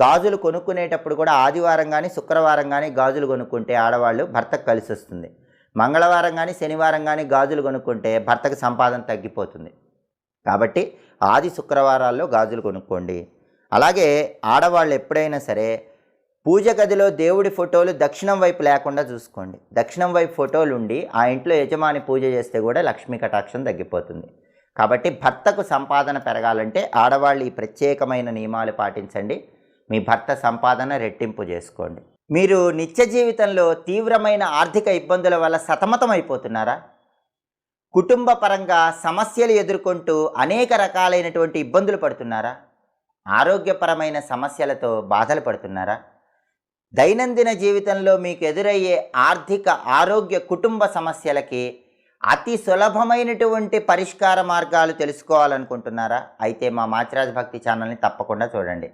గాజులు కొనుక్కునేటప్పుడు కూడా ఆదివారం కానీ శుక్రవారం కానీ గాజులు కొనుక్కుంటే ఆడవాళ్ళు భర్తకు కలిసి వస్తుంది. మంగళవారం కానీ శనివారం కానీ గాజులు కొనుక్కుంటే భర్తకు సంపాదన తగ్గిపోతుంది. కాబట్టి ఆది శుక్రవారాల్లో గాజులు కొనుక్కోండి. అలాగే ఆడవాళ్ళు ఎప్పుడైనా సరే పూజ గదిలో దేవుడి ఫోటోలు దక్షిణం వైపు లేకుండా చూసుకోండి. దక్షిణం వైపు ఫోటోలు ఉండి ఆ ఇంట్లో యజమాని పూజ చేస్తే కూడా లక్ష్మీ కటాక్షం తగ్గిపోతుంది. కాబట్టి భర్తకు సంపాదన పెరగాలంటే ఆడవాళ్ళు ఈ ప్రత్యేకమైన నియమాలు పాటించండి. మీ భర్త సంపాదన రెట్టింపు చేసుకోండి. మీరు నిత్య జీవితంలో తీవ్రమైన ఆర్థిక ఇబ్బందుల వల్ల సతమతం అయిపోతున్నారా? కుటుంబ పరంగా సమస్యలు ఎదుర్కొంటూ అనేక రకాలైనటువంటి ఇబ్బందులు పడుతున్నారా? ఆరోగ్యపరమైన సమస్యలతో బాధలు పడుతున్నారా? దైనందిన జీవితంలో మీకు ఎదురయ్యే ఆర్థిక, ఆరోగ్య, కుటుంబ సమస్యలకి అతి సులభమైనటువంటి పరిష్కార మార్గాలు తెలుసుకోవాలనుకుంటున్నారా? అయితే మా మాచిరాజు భక్తి ఛానల్ని తప్పకుండా చూడండి.